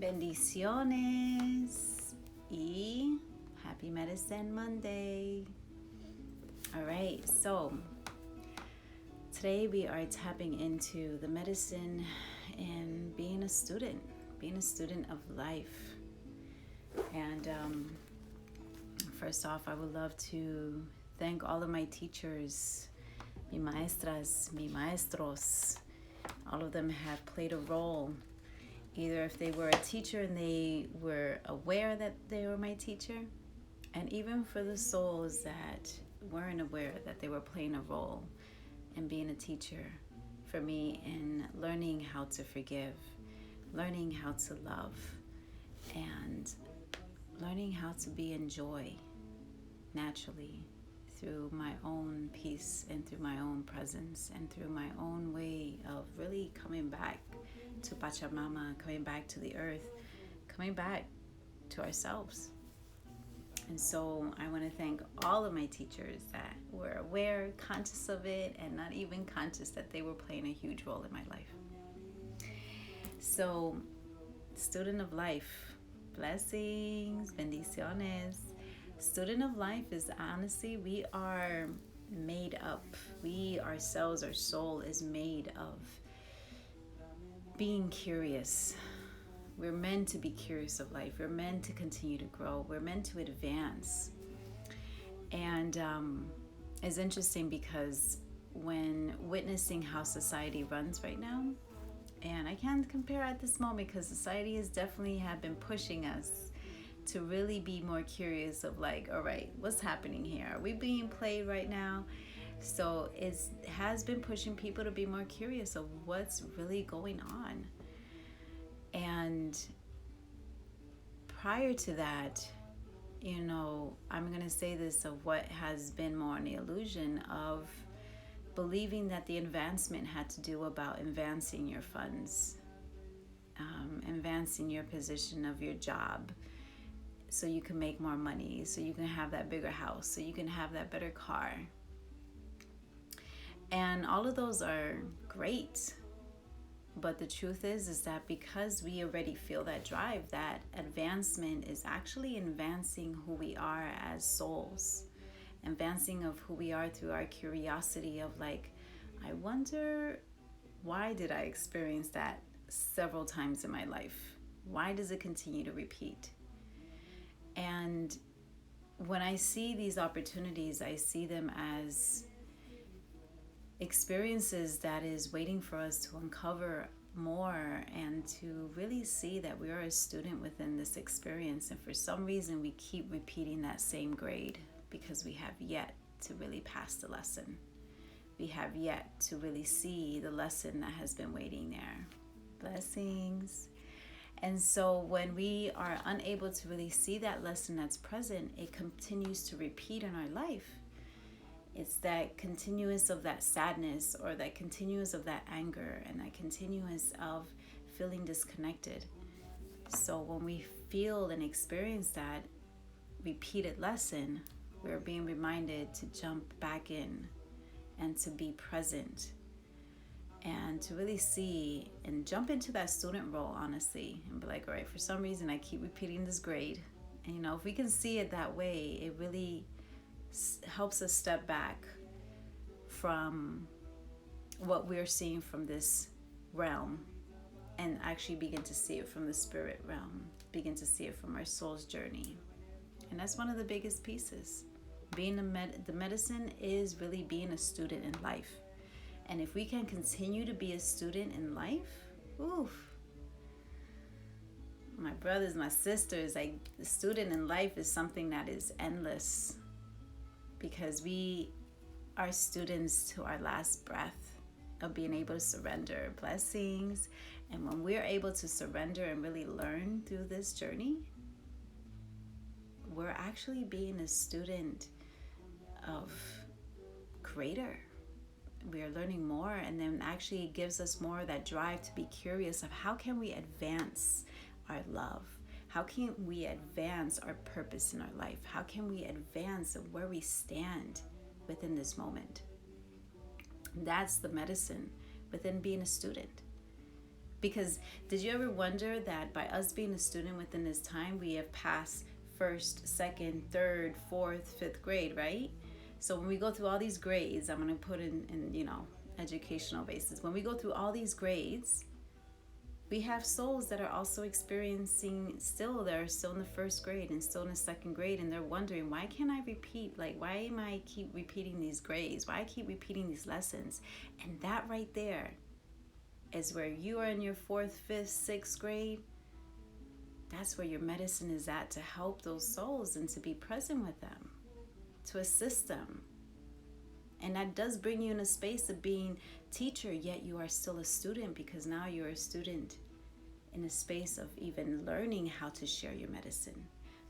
Bendiciones y happy Medicine Monday. All right, so today we are tapping into the medicine and being a student of life. And first off, I would love to thank all of my teachers, mi maestras, mi maestros. All of them have played a role. Either if they were a teacher and they were aware that they were my teacher, and even for the souls that weren't aware that they were playing a role in being a teacher for me in learning how to forgive, learning how to love, and learning how to be in joy naturally through my own peace and through my own presence and through my own way of really coming back to Pachamama, coming back to the earth, coming back to ourselves. And so I want to thank all of my teachers that were aware, conscious of it, and not even conscious that they were playing a huge role in my life. So, student of life, blessings, bendiciones. Student of life is honestly, we are made up. We ourselves, our soul is made of being curious. We're meant to be curious of life. We're meant to continue to grow. We're meant to advance. And it's interesting because when witnessing how society runs right now, and I can't compare at this moment because society has definitely have been pushing us to really be more curious of like, all right, what's happening here? Are we being played right now? So it has been pushing people to be more curious of what's really going on. And prior to that, I'm going to say this of what has been more an illusion of believing that the advancement had to do about advancing your funds, advancing your position of your job, so you can make more money, so you can have that bigger house, so you can have that better car. And all of those are great. But the truth is that because we already feel that drive, that advancement is actually advancing who we are as souls, advancing of who we are through our curiosity of like, I wonder, why did I experience that several times in my life? Why does it continue to repeat? And when I see these opportunities, I see them as experiences that is waiting for us to uncover more and to really see that we are a student within this experience. And for some reason, we keep repeating that same grade because we have yet to really pass the lesson. We have yet to really see the lesson that has been waiting there. Blessings. And so when we are unable to really see that lesson that's present, it continues to repeat in our life. It's that continuous of that sadness or that continuous of that anger and that continuous of feeling disconnected. So when we feel and experience that repeated lesson, we're being reminded to jump back in and to be present and to really see and jump into that student role, honestly, and be like, all right, for some reason I keep repeating this grade. And if we can see it that way, it really helps us step back from what we're seeing from this realm and actually begin to see it from the spirit realm, begin to see it from our soul's journey. And that's one of the biggest pieces. Being the medicine is really being a student in life. And if we can continue to be a student in life, my brothers, my sisters, like the student in life is something that is endless. Because we are students to our last breath of being able to surrender. Blessings. And when we're able to surrender and really learn through this journey, we're actually being a student of greater. We are learning more, and then actually it gives us more of that drive to be curious of how can we advance our love? How can we advance our purpose in our life? How can we advance where we stand within this moment? That's the medicine within being a student. Because did you ever wonder that by us being a student within this time, we have passed first, second, third, fourth, fifth grade, right? So when we go through all these grades, I'm going to put in, educational basis. When we go through all these grades, we have souls that are also experiencing they're still in the first grade and still in the second grade, and they're wondering, why can't I repeat? Like, why am I keep repeating these grades? Why I keep repeating these lessons? And that right there is where you are in your fourth, fifth, sixth grade. That's where your medicine is at, to help those souls and to be present with them, to assist them. And that does bring you in a space of being teacher, yet you are still a student, because now you're a student in a space of even learning how to share your medicine,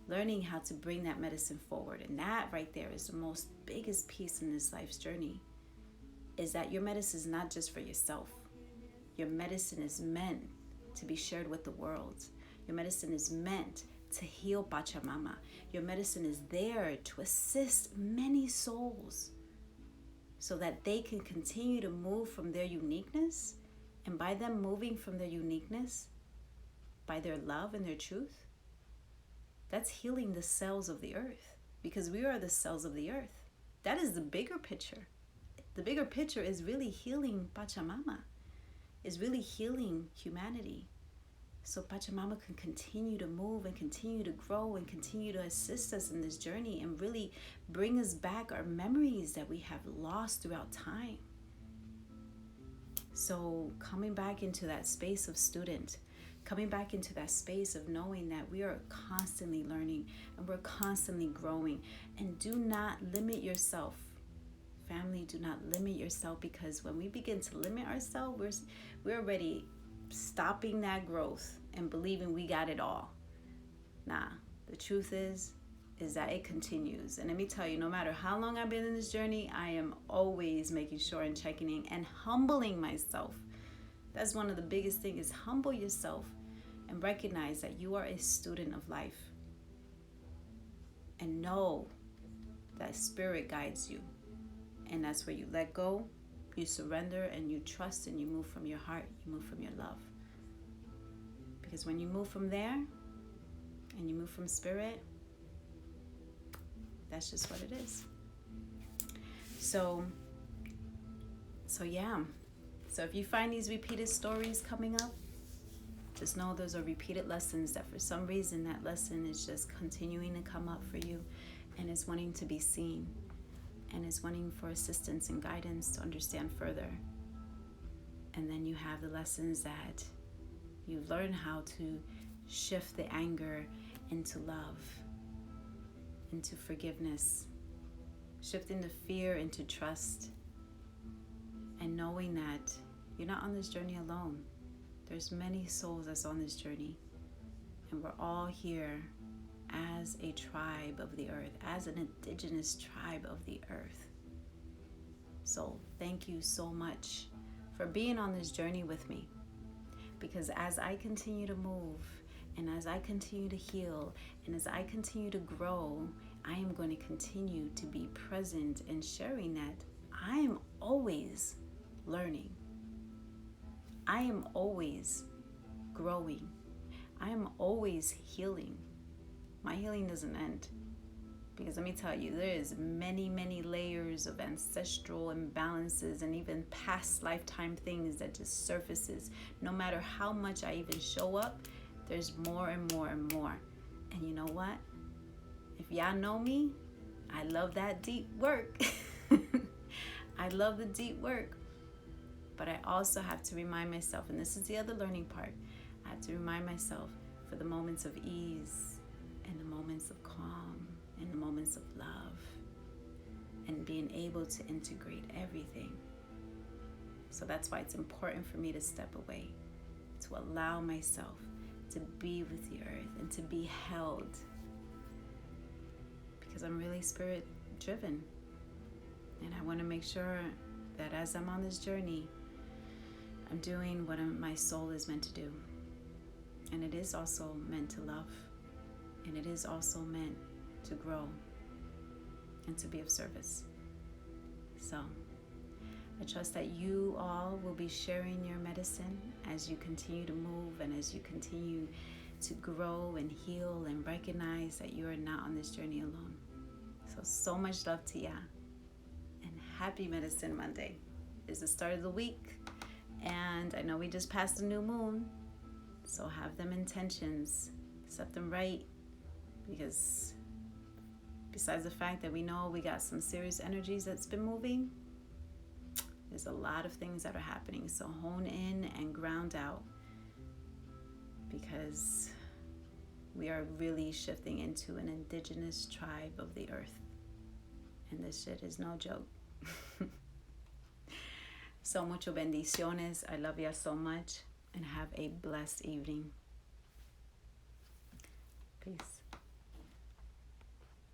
learning how to bring that medicine forward. And that right there is the most biggest piece in this life's journey, is that your medicine is not just for yourself. Your medicine is meant to be shared with the world. Your medicine is meant to heal Pachamama. Your medicine is there to assist many souls, so that they can continue to move from their uniqueness. And by them moving from their uniqueness, by their love and their truth, that's healing the cells of the earth, because we are the cells of the earth. That is the bigger picture. The bigger picture is really healing Pachamama, is really healing humanity. So Pachamama can continue to move and continue to grow and continue to assist us in this journey, and really bring us back our memories that we have lost throughout time. So coming back into that space of student, coming back into that space of knowing that we are constantly learning and we're constantly growing. And do not limit yourself. Family, do not limit yourself, because when we begin to limit ourselves, we're already stopping that growth and believing we got it all. Nah, the truth is that it continues. And let me tell you, no matter how long I've been in this journey, I am always making sure and checking in and humbling myself. That's one of the biggest things, is humble yourself and recognize that you are a student of life. And know that spirit guides you. And that's where you let go, you surrender, and you trust, and you move from your heart, you move from your love. Because when you move from there and you move from spirit, that's just what it is. So yeah. So if you find these repeated stories coming up, just know those are repeated lessons, that for some reason that lesson is just continuing to come up for you, and is wanting to be seen, and is wanting for assistance and guidance to understand further. And then you have the lessons that you learn how to shift the anger into love, into forgiveness, shifting the fear into trust, and knowing that you're not on this journey alone. There's many souls that's on this journey, and we're all here as a tribe of the earth, as an indigenous tribe of the earth. So thank you so much for being on this journey with me, because as I continue to move, and as I continue to heal, and as I continue to grow, I am going to continue to be present and sharing that I am always learning. I am always growing. I am always healing. My healing doesn't end, because let me tell you, there is many layers of ancestral imbalances and even past lifetime things that just surfaces. No matter how much I even show up, there's more and more and more. And you know what? If y'all know me, I love that deep work. I love the deep work. But I also have to remind myself, and this is the other learning part, I have to remind myself for the moments of ease, and the moments of calm, and the moments of love, and being able to integrate everything. So that's why it's important for me to step away, to allow myself to be with the earth and to be held, because I'm really spirit driven, and I want to make sure that as I'm on this journey, I'm doing what my soul is meant to do. And it is also meant to love, and it is also meant to grow and to be of service. So I trust that you all will be sharing your medicine as you continue to move and as you continue to grow and heal and recognize that you are not on this journey alone. So much love to ya, and happy Medicine Monday. It's the start of the week, and I know we just passed the new moon, so have them intentions, set them right, because besides the fact that we know we got some serious energies that's been moving, there's a lot of things that are happening. So hone in and ground out, because we are really shifting into an indigenous tribe of the earth. And this shit is no joke. So mucho bendiciones. I love ya so much. And have a blessed evening. Peace.